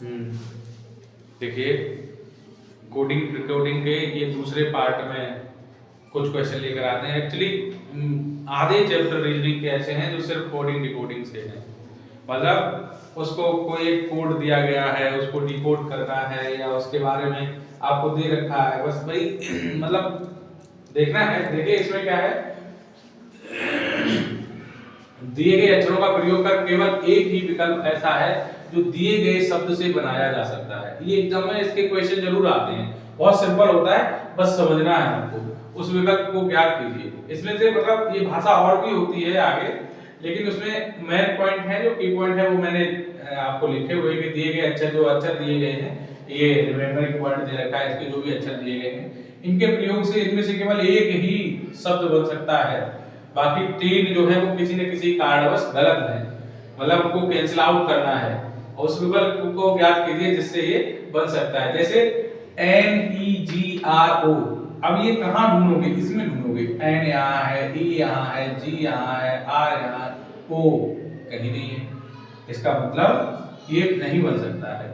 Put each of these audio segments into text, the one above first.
हम्म, देखिए coding decoding के ये दूसरे पार्ट में कुछ क्वेश्चन लेकर आते हैं। एक्चुअली आधे चैप्टर रीजनिंग के ऐसे हैं जो सिर्फ कोडिंग डिकोडिंग से हैं। मतलब उसको कोई एक कोड दिया गया है, उसको डिकोड करना है या उसके बारे में आपको दे रखा है, बस भाई मतलब देखना है। देखिए इसमें क्या है, दिए गए अक्षरों का प्रयोग कर केवल एक ही विकल्प ऐसा है जो दिए गए शब्द से बनाया जा सकता है। ये एग्जाम में इसके क्वेश्चन जरूर आते हैं, बहुत सिंपल होता है, बस समझना है आपको। उस विकल्प को ज्ञात कीजिए। इसमें से मतलब ये भाषा और भी होती है आगे, लेकिन उसमें मेन पॉइंट है, जो की पॉइंट है वो मैंने आपको लिखे हुए कि दिए गए अक्षर, जो अक्षर दिए गए हैं, ये रिमेम्बरिंग पॉइंट दे रखा है, इसके जो भी अक्षर दिए गए हैं इनके प्रयोग से इनमें से केवल एक ही शब्द बन सकता है, बाकी तीन जो है वो किसी न किसी कारणवश गलत है, मतलब उनको कैंसिल आउट करना है। और उस विकल्प को ज्ञात कीजिए जिससे ये बन सकता है। जैसे NEGRO, अब ये कहाँ ढूंढोगे, इसमें ढूंढोगे। N यहाँ है, E यहाँ है, G यहाँ है, R यहाँ, O कहीं नहीं है, इसका मतलब ये नहीं बन सकता है।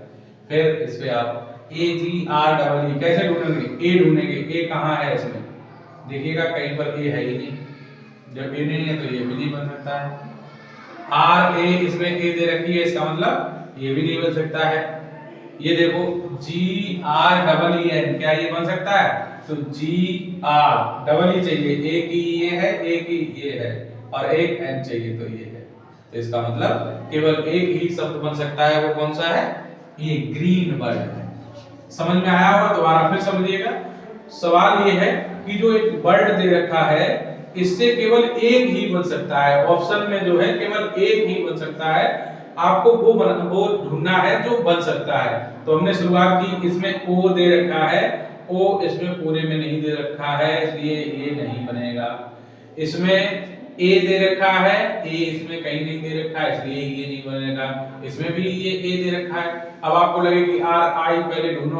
फिर इस पे आप AGREE कैसे ढूंढेंगे, A ढूंढेंगे, A कहाँ है इसमें, देखिएगा कहीं पर A है ही नहीं, जब A नहीं है तो ये भी नहीं बन सकता है। RA इसमें A दे रखी है, इसका मतलब ये भी नहीं बन सकता है। ये देखो GREEN, क्या ये बन सकता है, तो GR डबल ई चाहिए, एक ही ये है, एक ही ये है और एक N चाहिए तो ये है, तो इसका मतलब केवल एक ही शब्द बन सकता है, वो कौन सा है, ये ग्रीन बर्ड है। समझ में आया होगा, दोबारा फिर समझिएगा। सवाल ये है कि जो एक बर्ड दे रखा है इससे केवल एक ही बन सकता है, ऑप्शन में जो है केवल एक ही बन सकता है, आपको वो ढूंढना है जो बन सकता है। तो हमने शुरुआत की, इसमें O दे रखा है, O इसमें पूरे में नहीं दे रखा है, इसलिए ये नहीं बनेगा। इसमें A दे रखा है, A इसमें कहीं नहीं दे रखा है, इसलिए ये नहीं बनेगा। इसमें भी ये A दे रखा है। अब आपको लगे कि RI पहले ढूंढो,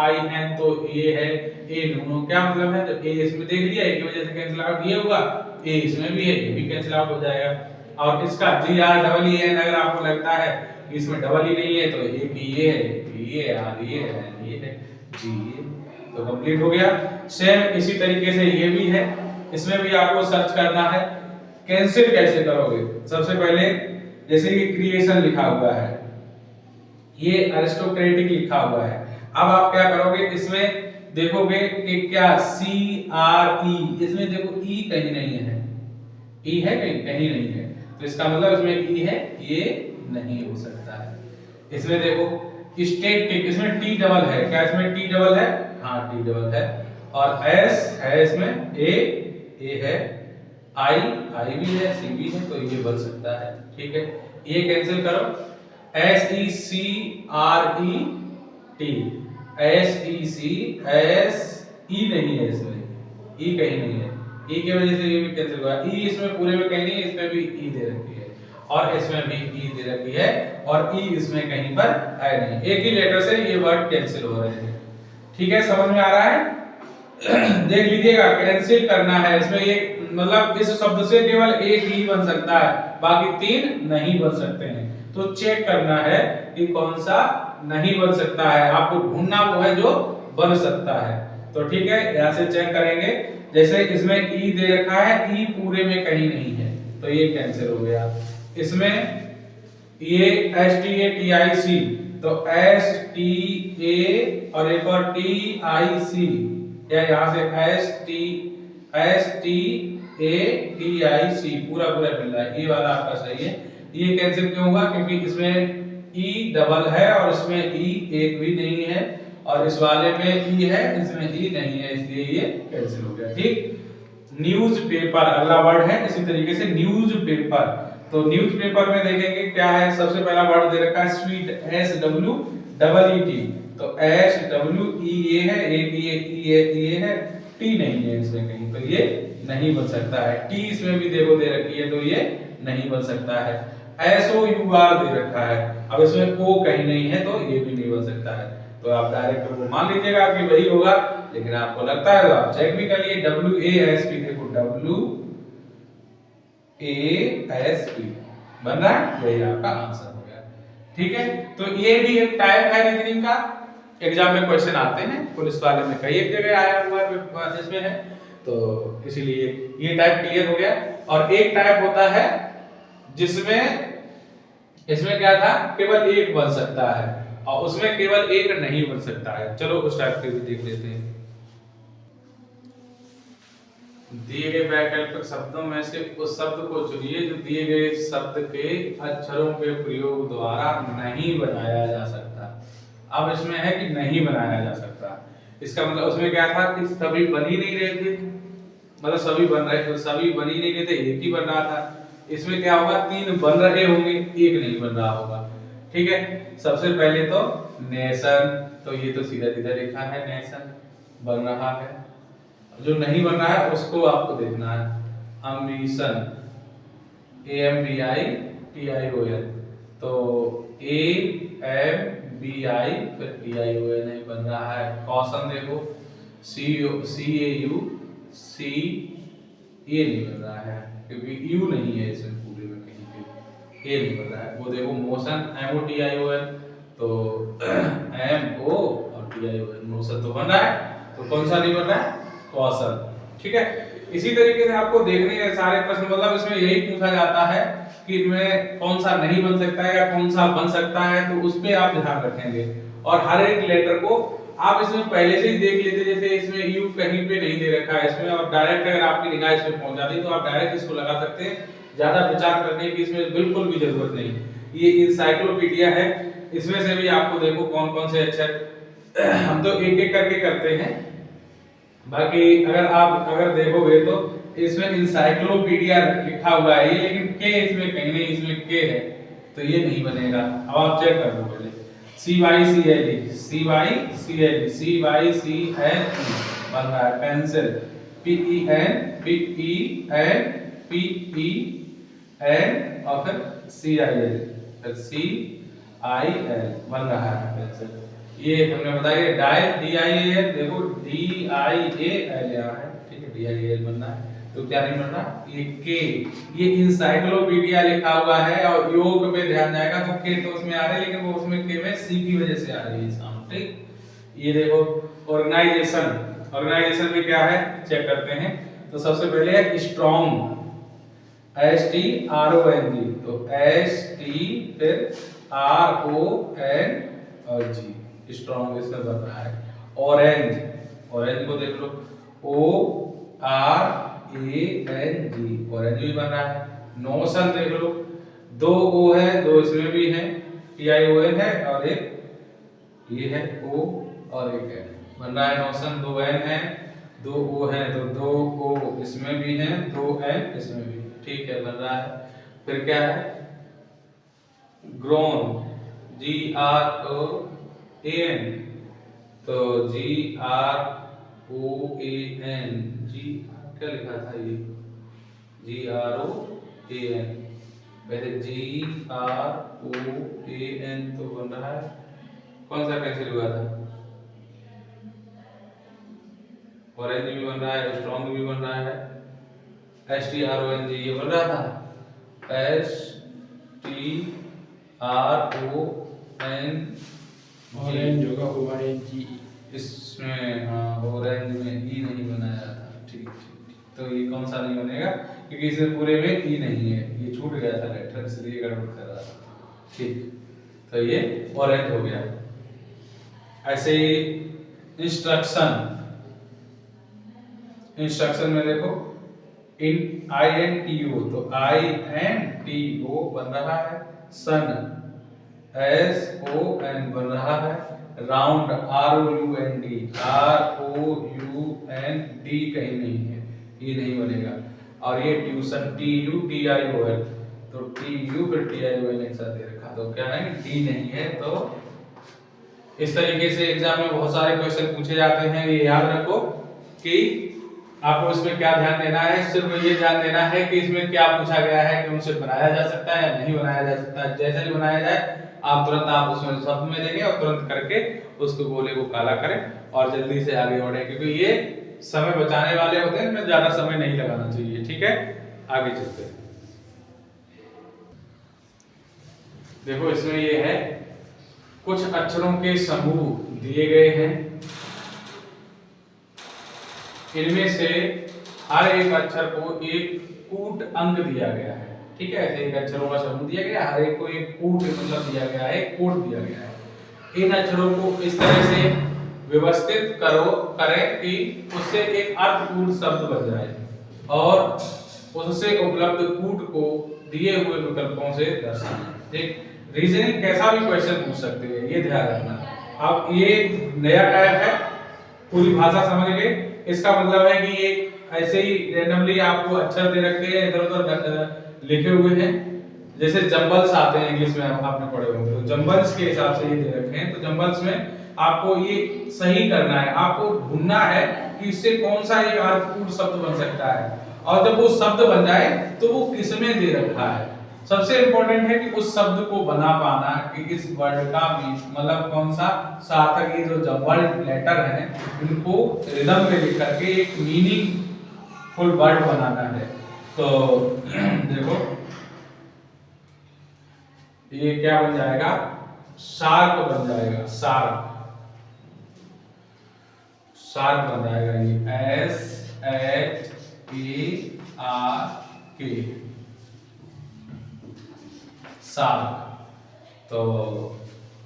RIN तो ये है, A ढूंढो, क्या मतलब है, जब A इसमें देख लिया एक की वजह से कैंसिल आउट ये होगा, A इसमें भी है, ये भी कैंसिल आउट हो जाएगा। और इसका GREEN अगर आपको लगता है कि इसमें डबल ही नहीं है तो एक ही ये है, एक ही ये R ये है, ये है G, तो कंप्लीट हो गया। सेम इसी तरीके से ये भी है, इसमें भी आपको सर्च करना है। कैंसिल कैसे करोगे, सबसे पहले जैसे ये क्रिएशन लिखा हुआ है, ये अरिस्टोक्रेटिक लिखा हुआ है, अब आप क्या करोगे, इसमें देखोगे कि क्या CRE, इसमें देखो E कहीं नहीं है, E है कहीं, कहीं नहीं है, तो इसका मतलब इसमें E है, ये नहीं हो सकता है। इसमें देखो स्टेटिक, इसमें T डबल है, क्या इसमें T डबल है, हाँ T डबल है, और S है, इसमें A है, I भी है, C भी है, तो ये बन सकता है। ठीक है, ये कैंसिल करो, SECRET नहीं है, इसमें E कहीं नहीं है, E की वजह से ये भी कैंसिल हुआ। E इसमें पूरे में कहीं नहीं है, इसमें भी E दे रखी है और इसमें भी E दे रखी है और E इसमें कहीं पर है नहीं, एक ही लेटर से ये वर्ड कैंसिल हो रहे हैं। ठीक है, समझ में आ रहा है। देख लीजिएगा, कैंसिल करना है, इसमें ये मतलब इस शब्द से केवल एक ही बन सकता है, बाकी तीन नहीं बन सकते हैं, तो चेक करना है कि कौन सा नहीं बन सकता है, आपको ढूंढना वो है जो बन सकता है। तो ठीक है, यहां से चेक करेंगे, जैसे इसमें E दे रखा है, E पूरे में कहीं नहीं है, तो ये कैंसिल हो गया। इसमें ये STATIC, तो STA और एक और TIC, या यहाँ से STATIC पूरा पूरा मिल रहा है, ये वाला आपका सही है। ये कैंसिल क्यों हुआ, क्योंकि इसमें E डबल है और इसमें E एक भी नहीं है, और इस वाले में E है, इसमें E नहीं है, इसलिए ये कैंसिल हो गया। ठीक, न्यूज़पेपर अगला वर्ड है, इसी तरीके से न्यूज़पेपर, तो न्यूज़पेपर में देखेंगे क्या है, सबसे पहला वर्ड दे रखा है स्वीट, SWEET, तो SWE ये है, एक ये है, T नहीं है इसमें कहीं, तो ये नहीं बन सकता है। T इसमें भी देखो दे रखी है, तो ये नहीं बन सकता है। SOUR दे रखा है, अब इसमें O कहीं नहीं है, तो ये भी नहीं बन सकता है। तो आप डायरेक्ट वो मान लीजिएगा कि वही होगा, लेकिन आपको लगता है तो आप चेक भी कर लिए। WASP, देखो WASP बन रहा है, यही आपका आंसर हो गया। ठीक है, तो ये भी एक टाइप है रीजनिंग का, एग्जाम में क्वेश्चन आते हैं, पुलिस वाले में कई एक जगह आया हुआ है इसमें है, तो इसीलिए ये टाइप क्लियर हो गया। और एक टाइप होता है जिसमें इसमें क्या था, केवल एक बन सकता है और उसमें केवल एक नहीं बन सकता है। चलो उस टाइप के भी देख लेते हैं। दिए गए वैकल्पिक शब्दों में से उस शब्द को चुनिए जो दिए गए शब्द के अक्षरों के प्रयोग द्वारा नहीं बनाया जा सकता। अब इसमें है कि नहीं बनाया जा सकता, इसका मतलब उसमें क्या था कि सभी बन ही नहीं रहे थे, मतलब सभी बन रहे थे, सभी बन ही नहीं रहे थे, एक ही बन रहा था। इसमें क्या होगा, तीन बन रहे होंगे, एक नहीं बन रहा होगा। ठीक है, सबसे पहले तो नेशन, तो ये तो सीधा सीधा लिखा है, नेशन बन रहा है। जो नहीं बन रहा है उसको आपको देखना है, एम्बिशन, AMBITION, तो AMBI फिर TION नहीं बन रहा है। कौशन देखो, CAUC, ये नहीं बन रहा है क्योंकि यू नहीं है इसमें पूरे में कहीं पे, ये नहीं बन रहा है। वो देखो मोशन, MOTION, तो MO और TION, मोशन तो बन रहा है, तो कौन सा नहीं बन रहा है, कौशल। ठीक है, इसी तरीके से आपको देखने हैं सारे प्रश्न, मतलब इसमें यही पूछा जाता है कि इनमें कौन सा नहीं बन सकता है या कौन सा बन सकता है, तो उस पे आप ध्यान रखेंगे। और हर एक लेटर को आप इसमें पहले से ही देख लेते, जैसे इसमें यू कहीं पे नहीं दे रखा है इसमें, और डायरेक्ट अगर आपकी निगाह इसमें पहुंच जाती है तो आप डायरेक्ट इसको लगा सकते हैं, ज्यादा विचार करने की इसमें बिल्कुल भी जरूरत नहीं। ये इंसाइक्लोपीडिया है, इसमें से भी आपको देखो कौन कौन से अक्षर, हम तो एक एक करके करते हैं, बाकी अगर देखोगे तो इसमें इंसाइक्लोपीडिया लिखा हुआ है ये, लेकिन के इसमें कहीं नहीं, इसमें के है, तो ये नहीं बनेगा। अब आप चेक कर लो पहले, CYCLE बन रहा है, पेंसिल, PEN और फिर CIL, फिर CIL बन रहा है पेंसिल। ये हमने बताया डायल, DIAL, देखो DIAL यहाँ है, ठीक है, DIAL बन रहा है, तो क्या नहीं बन रहा, ये के, ये इंसाइक्लोपीडिया लिखा हुआ है और योग पे ध्यान जाएगा तो के तो उसमें आ रहे हैं, लेकिन वो उसमें के में सी की वजह से आ रही है साउंड। ठीक, ये देखो ऑर्गेनाइजेशन, ऑर्गेनाइजेशन में क्या है चेक करते हैं। तो सबसे पहले है स्ट्रॉन्ग, STRONG, तो ST फिर RON और G, स्ट्रॉन्ग इसमें बन रहा है। ऑरेंज, ऑरेंज को देख लो, ORANG, ऑरेंज भी बन रहा है। नोशन देख लो, दो O है, दो इसमें भी है, TION है, और एक ये है O और एक N, बन रहा है नोशन। दो N है, दो O है, तो दो O इसमें भी है, दो N इसमें भी, ठीक है, बन रहा है। फिर क्या है, ग्रोन, GROAN, तो GROAN, जी क्या लिखा था ये, GROAN, पहले GROAN तो बन रहा है, कौन सा कैंसिल हुआ था, ऑरेंज भी बन रहा है, स्ट्रॉन्ग भी बन रहा है, STRONG ये बन रहा था, STRON, ऑरेंज होगा, ORANGE, इसमें हाँ ऑरेंज में ई नहीं बनाया था। ठीक ठीक, तो ये कौन सा नहीं बनेगा क्योंकि इसमें पूरे में ई नहीं है, ये छूट गया था लेटर, इसलिए गड़बड़ कर रहा था। ठीक, तो ये ऑरेंज हो गया। ऐसे इंस्ट्रक्शन, इंस्ट्रक्शन में देखो INTO, तो INTO बन रहा है। सन, SON बन रहा है। राउंड, ROUND, ROUND कहीं नहीं है, ये नहीं बनेगा। और ये ट्यूशन, TUTION, तो TU फिर TION एक साथ दे रखा, तो क्या है टी नहीं है। तो इस तरीके से एग्जाम में बहुत सारे क्वेश्चन पूछे जाते हैं, ये याद रखो कि आपको इसमें क्या ध्यान देना है, सिर्फ ये ध्यान देना है कि इसमें क्या पूछा गया है, कि उनसे बनाया जा सकता है या नहीं बनाया जा सकता है। जैसे भी बनाया जाए आप तुरंत आप उसमें शब्द में देंगे और तुरंत करके उसको गोले को काला करें और जल्दी से आगे बढ़े, क्योंकि ये समय बचाने वाले होते हैं, इनमें ज्यादा समय नहीं लगाना चाहिए। ठीक है, आगे चलते हैं। देखो इसमें ये है कुछ अक्षरों के समूह दिए गए हैं, इनमें से हर एक अक्षर को एक कूट अंक दिया गया है। ठीक है, ऐसे एक अक्षरों का समूह दिया गया, हर एक को एक कूट मतलब दिया गया है, कोड दिया गया है। इन अक्षरों को इस तरह से व्यवस्थित करें कि उससे एक अर्थपूर्ण शब्द बन जाए और उससे उपलब्ध कूट को दिए हुए विकल्पों से दर्शाएं। एक रीजनिंग कैसा भी क्वेश्चन पूछ सकते हैं, ये ध्यान रखना। अब ये नया टाइप है, पूरी भाषा समझ गए। इसका मतलब है कि ये ऐसे ही रैंडमली आपको अक्षर दे रखे हैं, इधर उधर लिखे हुए हैं, जैसे जंबल्स आते हैं इंग्लिश में, आपने पढ़े होंगे, तो जंबल्स के हिसाब से ये दे रखे हैं। तो जंबल्स में आपको ये सही करना है, आपको ढूंढना है कि इससे कौन सा एक अर्थपूर्ण शब्द बन सकता है, और जब वो शब्द बन जाए तो वो किसमें दे रखा है। सबसे इंपॉर्टेंट है कि उस शब्द को बना पाना कि इस वर्ड का मतलब कौन सा सार्थक, ये जो जंबल्ड लेटर हैं इनको रिदम में लिख करके एक मीनिंगफुल वर्ड बनाना है। तो देखो ये क्या बन जाएगा, शार्क बन जाएगा, शार्क, शार्क बन जाएगा, ये SHARK, शार्क। तो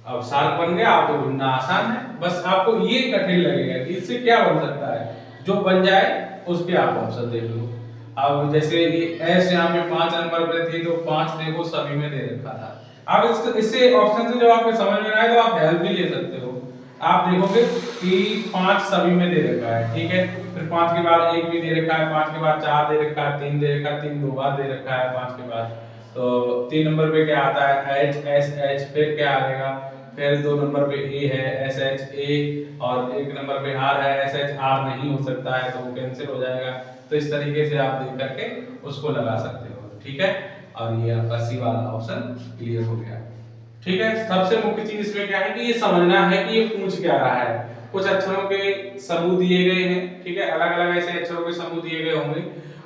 अब शार्क बन गया, आपको ढूंढना आसान है, बस आपको ये कठिन लगेगा कि इससे क्या बन सकता है। जो बन जाए उसके आप ऑप्शन देख लो। अब जैसे ये एस यहाँ में 5 नंबर पे थी, तो 5 देखो सभी में दे रखा था। अब इससे ऑप्शन से जब आपको समझ में आए तो आप हेल्प भी ले सकते हो। आप देखोगे कि 5 सभी में दे रखा है, ठीक है, फिर 5 के बाद 1 भी दे रखा है, 5 के बाद 4 दे रखा है, 3 दे रखा है, 3 दो बार दे रखा है 5 के बाद। तो 3 नंबर पे क्या आता है, HSH, फिर क्या आएगा, फिर 2 नंबर पे ए है SHA, और 1 नंबर पे R है SHR, नहीं हो सकता है तो वो कैंसिल हो जाएगा। तो इस तरीके से आप देख करके उसको लगा सकते हो, ठीक है। और ये आपका सी वाला ऑप्शन क्लियर हो गया, ठीक है। सबसे मुख्य चीज इसमें क्या है कि ये समझना है कि ये पूछ क्या रहा है। कुछ अक्षरों के समूह दिए गए हैं, ठीक है, अलग अलग ऐसे अक्षरों के समूह दिए गए होंगे,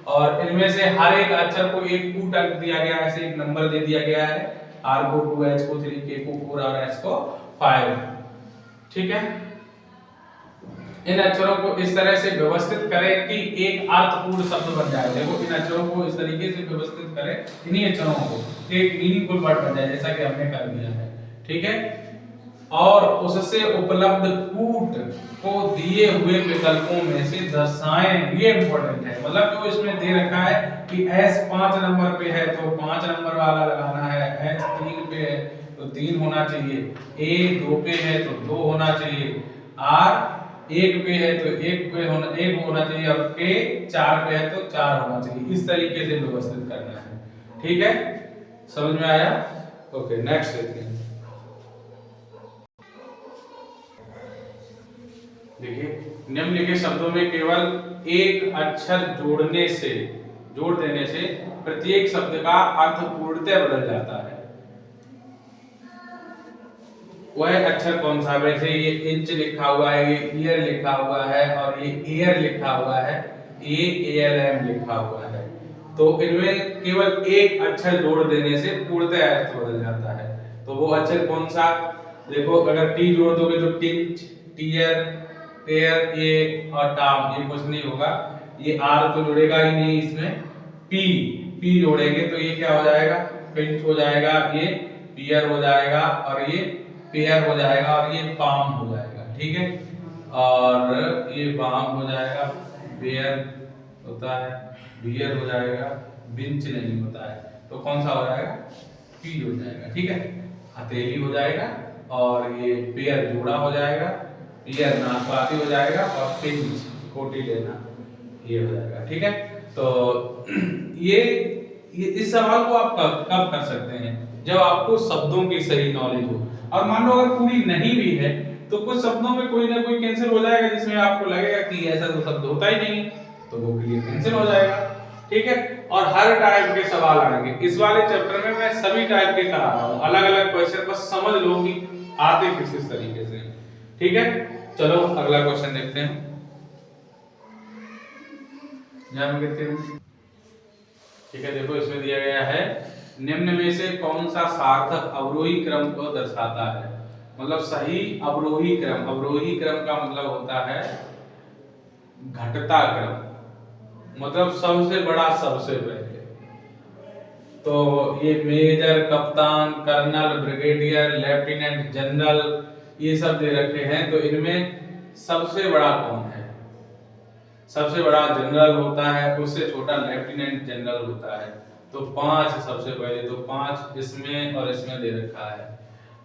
और इनमें से हर एक अक्षर को एक कूट अंक दिया गया है, ऐसे एक नंबर दे दिया गया है, R को 2, H को 3, K को 4 और S को 5, ठीक है। इन अक्षरों को इस तरह से व्यवस्थित करें कि एक अर्थपूर्ण शब्द बन जाए। देखो इन अक्षरों को इस तरीके से व्यवस्थित करें, इन्हीं अक्षरों को एक मीनिंगफुल वर्ड बन जाए, जैसा कि हमने कर दिया है, ठीक है। और उससे उपलब्ध कूट को दिए हुए विकल्पों में से दर्शाएं, ये इंपॉर्टेंट है। मतलब जो इसमें दे रखा है कि S 5 नंबर पे है तो 5 नंबर वाला लगाना है, H 3 पे है तो 3 होना चाहिए, A 2 पे है तो 2 होना चाहिए, R 1 पे है तो 1 होना चाहिए, और K 4 पे है तो 4 होना चाहिए। इस तरीके से व्यवस्थित करना है, ठीक है। समझ में आया? ओके, नेक्स्ट देखते हैं। देखिए, निम्नलिखित शब्दों में केवल एक अक्षर जोड़ देने से प्रत्येक शब्द का अर्थ पूर्णतः बदल जाता है। वह अक्षर कौन सा? वैसे ये इंच लिखा हुआ है, ये ईयर लिखा हुआ है, और ये एयर लिखा हुआ है, ये ALM लिखा हुआ है। तो इनमें केवल एक अक्षर जोड़ देने से पूर्णतः अर्थ बदल जाता है। तो वो अक्षर कौन सा? देखो, अगर टी जोड़ दोगे तो टिंच, टीयर, टेयर, ये और टाम, ये कुछ नहीं होगा। ये आर तो जुड़ेगा ही नहीं इसमें। पी जोड़ेंगे तो ये क्या हो जाएगा? पिंच हो जाएगा, ये पियर हो जाएगा, और ये पेयर हो जाएगा, और ये पाम हो जाएगा, ठीक है। और ये बाम हो जाएगा, बेयर होता है, बियर हो जाएगा, बिंच नहीं होता है, तो कौन सा हो जाएगा? पी हो जाएगा, ठीक है। हथेली हो जाएगा, और ये पेयर जोड़ा हो जाएगा, पियर नाशपाती हो जाएगा, और पिंच कोटी लेना, ये हो जाएगा, ठीक है। तो ये इस सवाल को आप कब कर सकते हैं? जब आपको शब्दों की सही नॉलेज हो। और मान लो अगर पूरी नहीं भी है तो कुछ शब्दों में कोई ना कोई कैंसिल हो जाएगा, जिसमें आपको लगेगा कि ऐसा तो शब्द होता ही नहीं, तो वो क्लियर कैंसिल हो जाएगा, ठीक है। और हर टाइप के सवाल आएंगे इस वाले चैप्टर में। मैं सभी टाइप के करा रहा हूँ, अलग अलग क्वेश्चन, बस समझ लो कि आते किस तरीके से, ठीक है। चलो अगला क्वेश्चन देखते हैं। ठीक है, देखो इसमें दिया गया है निम्न में से कौन सा सार्थक अवरोही क्रम को दर्शाता है? मतलब सही अवरोही क्रम, अवरोही क्रम का मतलब होता है घटता क्रम, मतलब सबसे बड़ा सबसे पहले। तो ये मेजर, कप्तान, कर्नल, ब्रिगेडियर, लेफ्टिनेंट जनरल ये सब दे रखे हैं, तो इनमें सबसे बड़ा कौन है? सबसे बड़ा जनरल होता है, उससे छोटा लेफ्टिनेंट जनरल होता है। तो 5 सबसे पहले, तो 5 इसमें और इसमें दे रखा है।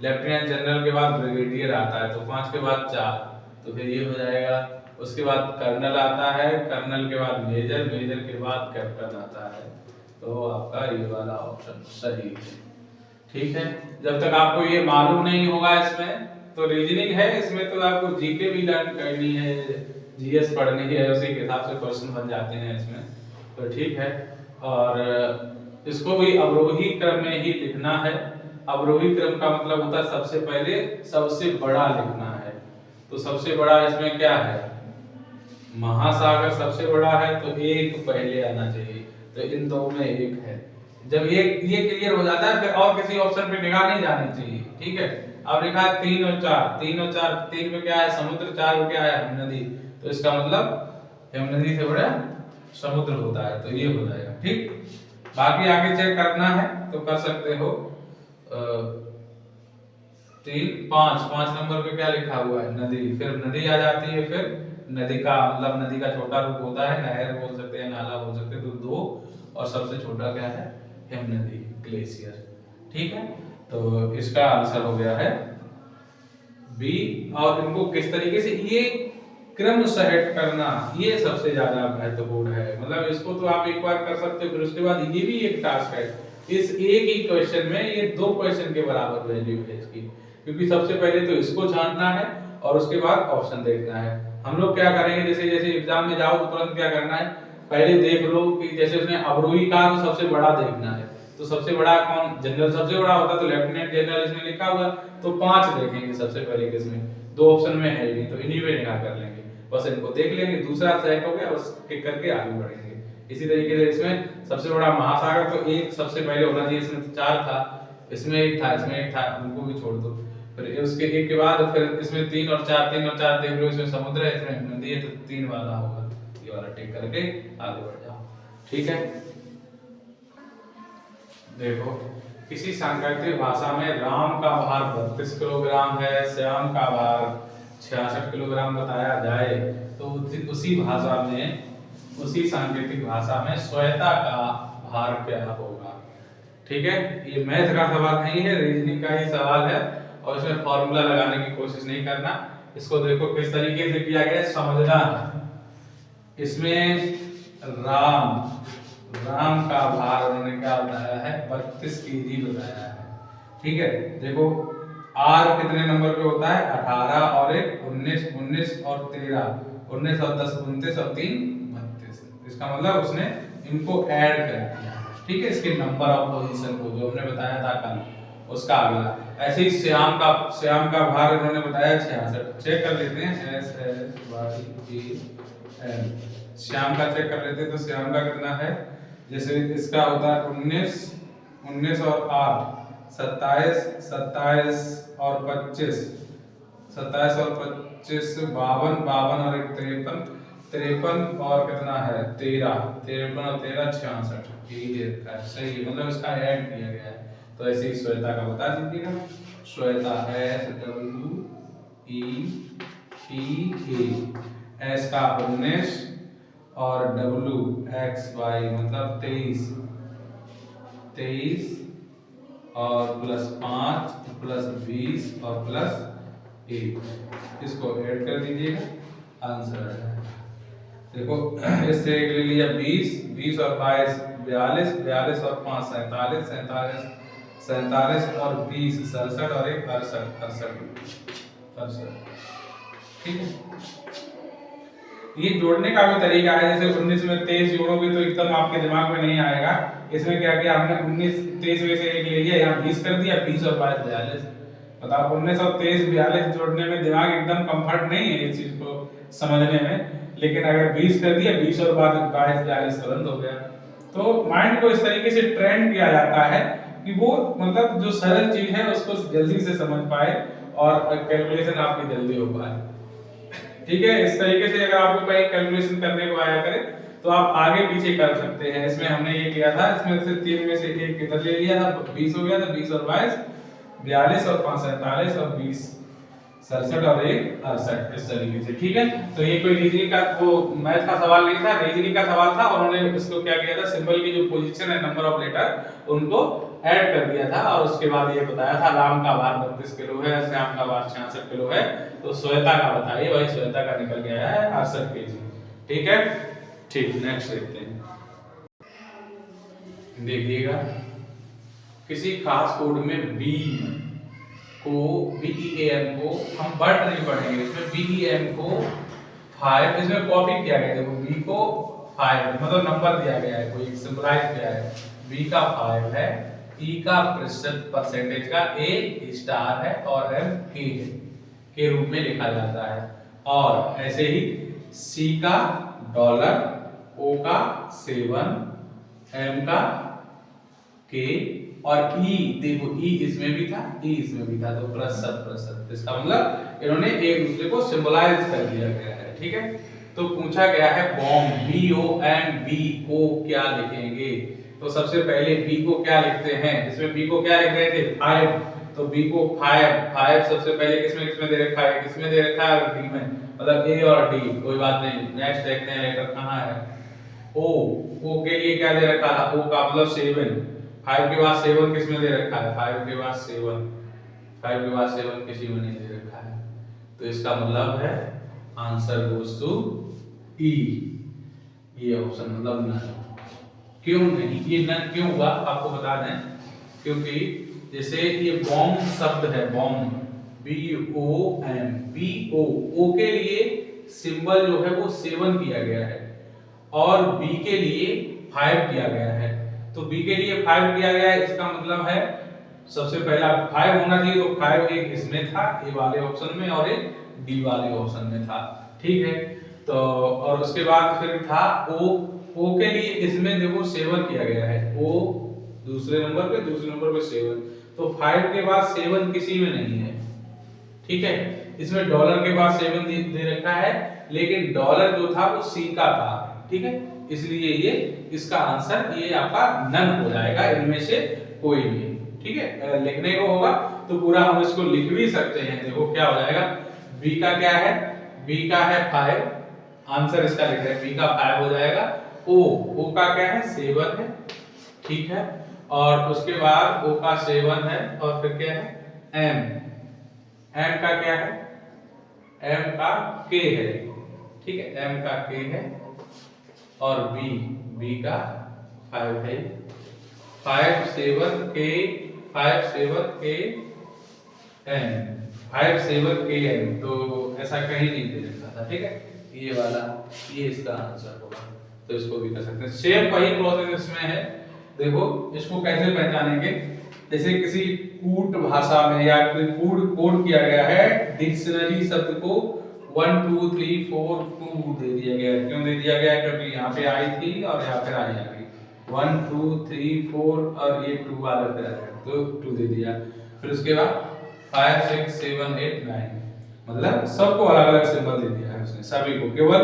लेफ्टिनेंट जनरल के बाद ब्रिगेडियर आता है, तो 5 के बाद 4, तो फिर ये हो जाएगा। उसके बाद कर्नल आता है, कर्नल के बाद मेजर, मेजर के बाद कैप्टन आता है। तो आपका ये वाला ऑप्शन सही है। ठीक है, जब तक आपको ये मालूम नहीं होगा इसमें, तो रीजनिंग है इसमें, तो आपको जीके भी लर्न करनी है, जीएस पढ़नी है, उसी के हिसाब से क्वेश्चन बन जाते हैं इसमें। तो ठीक है, और इसको भी अवरोही क्रम में ही लिखना है। अवरोही क्रम का मतलब होता है सबसे पहले सबसे बड़ा लिखना है। तो सबसे बड़ा इसमें क्या है? महासागर सबसे बड़ा है, तो एक पहले आना चाहिए, तो इन दो में एक है। जब ये क्लियर हो जाता है, फिर और किसी ऑप्शन पे निगाह नहीं जानी चाहिए। ठीक है, अब लिखा है 3 और 4, 3 और 4, 3 में क्या है? समुद्र, 4 में क्या है? हिमनदी। तो इसका मतलब हिमनदी से बड़ा समुद्र होता है, तो ये हो जाएगा। ठीक, बाकी आगे चेक करना है तो कर सकते हो। 3, 5 नंबर पे क्या लिखा हुआ है? नदी। फिर नदी आ जाती है, फिर नदी का मतलब नदी का छोटा रूप होता है, नहर बोल सकते हैं, नाला बोल सकते हैं, तो 2, और सबसे छोटा क्या है? हिमनदी, ग्लेशियर। ठीक है, तो इसका आंसर हो गया है बी। और इनको किस तरीके से ये क्रम सेट करना, ये सबसे ज्यादा महत्वपूर्ण है। मतलब इसको तो आप एक बार कर सकते हो, फिर उसके बाद ये भी एक टास्क है। इस एक ही क्वेश्चन में ये 2 क्वेश्चन के बराबर वैल्यू है इसकी, क्योंकि सबसे पहले तो इसको छांटना है और उसके बाद ऑप्शन देखना है। हम लोग क्या करेंगे, जैसे जैसे एग्जाम में जाओ तो तुरंत क्या करना है, पहले देख लो कि जैसे उसने अवरोही का तो सबसे बड़ा देखना है, तो सबसे बड़ा कौन? जनरल सबसे बड़ा होता, तो लेफ्टिनेंट जनरल इसमें लिखा हुआ, तो 5 देखेंगे सबसे पहले किसमें? 2 ऑप्शन में है नहीं, तो इन्हीं में निगाह कर लेंगे, बस इनको देख लेंगे, दूसरा सेट हो गया, बस टिक करके आगे बढ़ेंगे। इसी तरीके से इसमें सबसे बड़ा महासागर, तो एक सबसे पहले होना चाहिए, इसमें 4 था, इसमें 1 था, इसमें 1 था, उनको भी छोड़ दो। फिर उसके एक के बाद फिर इसमें 3 और 4, 3 और 4 देख लो, इसमें समुद्र है, इसमें नदी है, तो 3 वाला होगा, ये वाला टिक करके आगे बढ़ जाओ। ठीक है, देखो किसी सांकेतिक भाषा में राम का भार 32 किलोग्राम है, श्याम का भार 66 किलोग्राम बताया जाए, तो उसी भाषा में, उसी सांकेतिक भाषा में श्वेता का भार क्या होगा? ठीक है, ये मैथ का सवाल नहीं है, रीजनिंग का ही सवाल है, और इसमें फॉर्मूला लगाने की कोशिश नहीं करना। इसको देखो किस तरीके से किया गया है, समझना। इसमें राम का भार उन्होंने क्या बताया है? 32 केजी बताया है। ठीक है, देखो आर कितने नंबर पे होता है? 18 और 1 19, 19 और 13, 19 और 10 29 और 3 32। इसका मतलब उसने इनको ऐड कर दिया। ठीक है, इसके नंबर ऑफ पोजीशन को जो हमने बताया था कल, उसका अगला। ऐसे ही श्याम का भार इन्होंने बताया 66। चेक कर लेते हैं, S S Y E L, Shyam का चेक कर लेते हैं, तो श्याम का कितना है? जैसे इसका होता है 19, 19 और 8 27, 27 और 25, 27 और 25 52, 52 और 1 53, 53 और कितना है? 13, 53 और 13 66, यही दे रखा है। सही है, मतलब इसका ऐड किया गया है। तो ऐसे ही श्वेता का बता दीजिएगा, श्वेता SWETA, एस का 19 और WXY मतलब 23 और प्लस 5 प्लस 20 और प्लस 1, इसको ऐड कर दीजिएगा, आंसर है। देखो इससे एक ले लिया 20 और 22 42, 42 और 5 47, 47 और 20 67 और 1 68। ठीक है, ये जोड़ने का भी तरीका है। जैसे 19 में 23 जोड़ोगे तो एकदम आपके दिमाग में नहीं आएगा। इसमें क्या किया हमने, 19 23 में से एक ले लिया, यहाँ 20 कर दिया, 20 और 22 42। बताओ 19 और 23 42 जोड़ने में दिमाग एकदम कंफर्ट नहीं है इस चीज को समझने में, लेकिन अगर 20 कर दिया, 20 और 22 42 तुरंत हो गया। तो माइंड को इस तरीके से ट्रेन किया जाता है कि वो मतलब जो सरल चीज है उसको जल्दी से समझ पाए और कैलकुलेशन आपकी जल्दी हो पाए। ठीक है, इस तरीके से अगर आपको कहीं कैलकुलेशन करने को आया करे तो आप आगे पीछे कर सकते हैं। इसमें हमने ये किया था, इसमें से 3 में से एक इधर ले लिया था, 20 हो गया था, 20 और 22 42 और 5 47 और 20 67 और 1 68 इस तरीके से। ठीक है, तो ये कोई रीजनिंग का वो मैथ का सवाल नहीं था, रीजनिंग का सवाल था और उन्होंने इसको क्या किया था, सिंबल की जो पोजीशन है, नंबर ऑफ लेटर उनको ऐड कर दिया था और उसके बाद ये बताया था राम का भार 32 किलो है, श्याम का भार 66 किलो है, तो श्वेता का बताइए भाई, श्वेता का निकल गया है 68 केजी। ठीक है, ठीक, नेक्स्ट देखते हैं। देखिएगा, किसी खास कोड में बी को BEAM को हम बट नहीं पढ़ेंगे, इसमें BEM को 5 इसमें कॉपी किया गया है। देखो B को 5 मतलब नंबर दिया गया है, कोई सिंबलाइज किया है, B का 5 है, E का प्रतिशत परसेंटेज का, A स्टार है और M K है, के रूप में लिखा जाता है। और ऐसे ही C का डॉलर, O का 7, M का K और E, देखो E इसमें भी था, E इसमें भी था, तो प्रतिशत। इसका मतलब इन्होंने एक दूसरे को सिंबलाइज कर दिया गया है। ठीक है, तो पूछा गया है बॉम्ब, BOMB को क्या लिखेंगे? तो सबसे पहले B को क्या लिखते हैं, इसमें B को क्या लिख रहे थे 5, तो B को 5 सबसे पहले किसमें दे रखा है, किसमें दे रखा है, D में, मतलब A और D, कोई बात नहीं। नेक्स्ट देखते हैं लेटर कहाँ है, O के लिए क्या दे रखा था, O का मतलब 7, 5 के बाद 7 किसमें दे रखा है, 5 के बाद 7 किसी में नहीं दे रखा है, तो इसका मतलब है आंसर गोज टू E, ये ऑप्शन मतलब नन। क्यों नहीं, ये नन क्यों हुआ आपको बता दें, क्योंकि जैसे ये बॉम्ब शब्द है, बॉम्ब BOM, O के लिए सिंबल जो है वो 7 किया गया है और B के लिए 5 किया गया है, तो B के लिए 5 किया गया है, इसका मतलब है सबसे पहला 5 होना चाहिए, तो 5 एक इसमें था ए वाले ऑप्शन में और एक डी वाले ऑप्शन में था। ठीक है, तो और उसके बाद फिर था O के लिए इसमें देखो 7 किया गया है, O दूसरे नंबर पे 7, तो 5 के बाद 7 किसी में नहीं है। ठीक है, इसमें डॉलर के बाद 7 दे रखा है, लेकिन डॉलर जो था वो C का था। ठीक है, इसलिए ये इसका आंसर ये आपका नन हो जाएगा, इनमें से कोई भी। ठीक है, अगर लिखने को होगा तो पूरा हम इसको लिख भी सकते हैं। देखो क्या हो जाएगा, B का क्या है, B का है 5, आंसर इसका लिख रहे हैं, B का 5 हो जाएगा। O का क्या है 7 है। ठीक है, और उसके बाद O का 7 है और फिर क्या है M का क्या है, M का K है। ठीक है, M का K है और B का 5 है, 5 7 K N, तो ऐसा कहीं नहीं दे रखा था। ठीक है, ये वाला, ये इसका आंसर होगा, तो इसको भी कर सकते हैं। सेम वही प्रोसेस इसमें है। देखो इसको कैसे पहचानेंगे, जैसे किसी कूट भाषा में या कोई कोड किया गया है, डिक्शनरी शब्द को 1 2 3 4 2 दे दिया गया है। क्यों दे दिया गया है, क्योंकि यहाँ पे आई थी और यहाँ पे आई आ गई, 1 2 3 4 और ये 2 वाला पे आ गया, तो 2 दे दिया। फिर उसके बाद 5 6 7 8 9, मतलब सबको अलग अलग सिंबल दे दिया है उसने, सभी को, केवल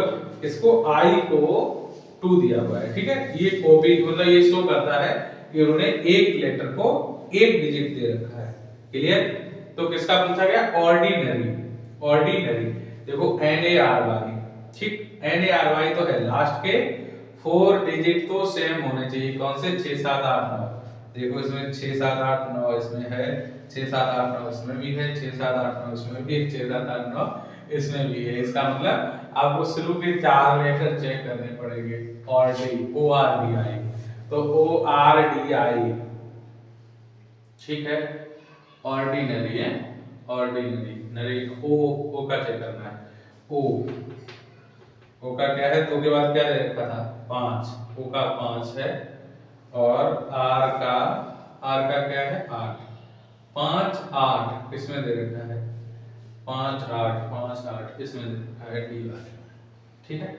इसको आई को 2 दिया हुआ है। ठीक है, ये कॉपी मतलब ये शो करता है कि उन्होंने एक लेटर को एक डिजिट दे रखा है। क्लियर, तो किसका पूछा गया, ऑर्डिनरी। देखो NARY, ठीक, NARY तो है, लास्ट के 4 डिजिट तो सेम होने चाहिए, कौन से 6 7 8 9, देखो इसमें 6 7 8 9 इसमें है, 6 7 8 9 इसमें भी है, 6 7 8 9 इसमें भी है, 6 7 8 9 इसमें भी है। इसका मतलब आपको शुरू के 4 लेटर चेक करने पड़ेंगे, ORDI, तो ORDI, ठीक है, ऑर्डिनरी है, ऑर्डिनरी, ओ का चेक करना है, ओ का क्या है, 2 के बाद क्या दे रखा था 5, ओ का 5 है, और आर का क्या है 8, 5 8 किसमें दे रखा है, 5 8 इसमें दे रखा है, डी वाले। ठीक है,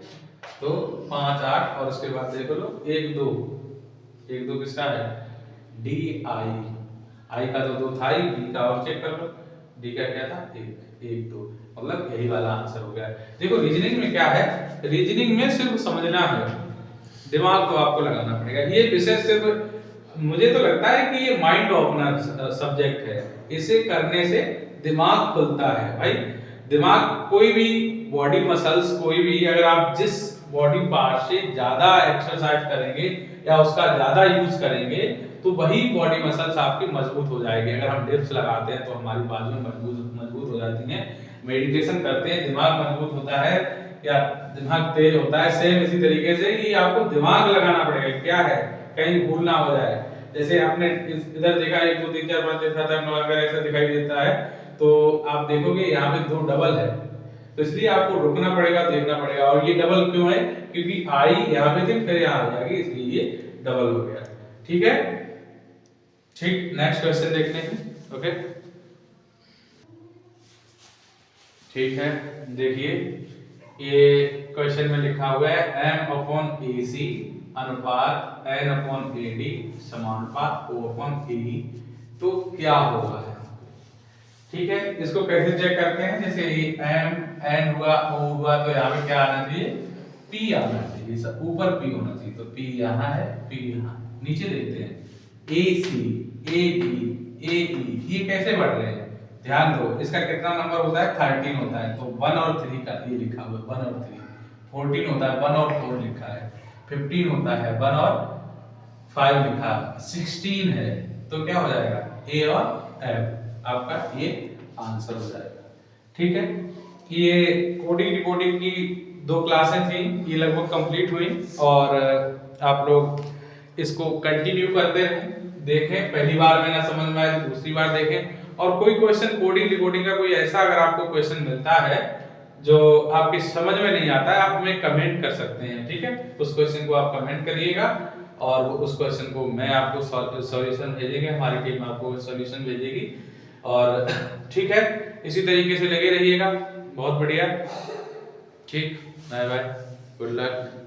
तो 5 8 और उसके बाद देख लो 1 2 किसका है, DI, आई का तो 2 था ही, डी का और चेक कर लो, डी का क्या था 1 1 2, मतलब यही वाला आंसर हो गया। देखो रीजनिंग में क्या है, रीजनिंग में सिर्फ समझना है, दिमाग तो आपको लगाना पड़ेगा। ये विषय सिर्फ मुझे तो लगता है कि ये माइंड ओपनर सब्जेक्ट है, इसे करने से दिमाग खुलता है भाई। दिमाग कोई भी बॉडी मसल्स, कोई भी अगर आप जिस बॉडी पार्ट से ज्यादा एक्सरसाइज करेंगे या उसका ज्यादा यूज करेंगे तो वही बॉडी मसल्स आपकी मजबूत हो जाएगी। अगर हम डिप्स लगाते हैं तो हमारी बाजुएं मजबूत मजबूत हो जाती हैं, मेडिटेशन करते हैं दिमाग मजबूत होता है या दिमाग तेज होता है। सेम इसी तरीके से ये आपको दिमाग लगाना पड़ेगा, क्या है कहीं भूल ना हो जाए। जैसे आपने इधर देखा 1 2 3 4 5 6 7 8 9 अगर ऐसा दिखाई देता है तो आप देखोगे यहाँ पे 2 डबल है, तो इसलिए आपको रुकना पड़ेगा, देखना पड़ेगा। और ये डबल क्यों है, क्योंकि आई यहाँ पे थी फिर यहाँ आ जाएगी, इसलिए ये डबल हो गया। ठीक है, ठीक, नेक्स्ट क्वेश्चन देखते हैं। ओके, ठीक है, देखिए ये क्वेश्चन में लिखा हुआ है m/ac अनुपात n/ad समानुपात o/e, तो क्या होगा है। ठीक है, इसको कैसे चेक करते हैं, जैसे ये m n हुआ o हुआ तो यहाँ पे क्या आना चाहिए, p आना चाहिए, सब ऊपर p होना चाहिए, तो p यहाँ है, p यहाँ। नीचे देखते हैं ac ad ae, ये कैसे बढ़ रहे हैं, ध्यान दो। इसका कितना नंबर होता है, 13 होता है, तो 1 और 3 का ये लिखा हुआ है, 1 और 3। 14 होता है, 1 और 4 लिखा है। 15 होता है, 1 और 5 लिखा है। 16 है, तो क्या हो जाएगा, ए और एफ, आपका ये आंसर हो जाएगा। ठीक है, ये कोडिंग डिकोडिंग की 2 क्लासें थी, ये लगभग कंप्लीट हुई, और आप लोग इसको कंटिन्यू करते रहें, देखें। पहली बार में ना समझ में आए तो दूसरी बार देखें। और कोई क्वेश्चन कोडिंग डिकोडिंग का कोई ऐसा अगर आपको क्वेश्चन मिलता है जो आपकी समझ में नहीं आता है, आप हमें कमेंट कर सकते हैं। ठीक है, उस क्वेश्चन को आप कमेंट करिएगा और उस क्वेश्चन को मैं आपको सॉल्यूशन भेजेंगे, हमारी टीम आपको सॉल्यूशन भेजेगी। और ठीक है, इसी तरीके से लगे रहिएगा, बहुत बढ़िया। ठीक, बाय बाय, गुड लक।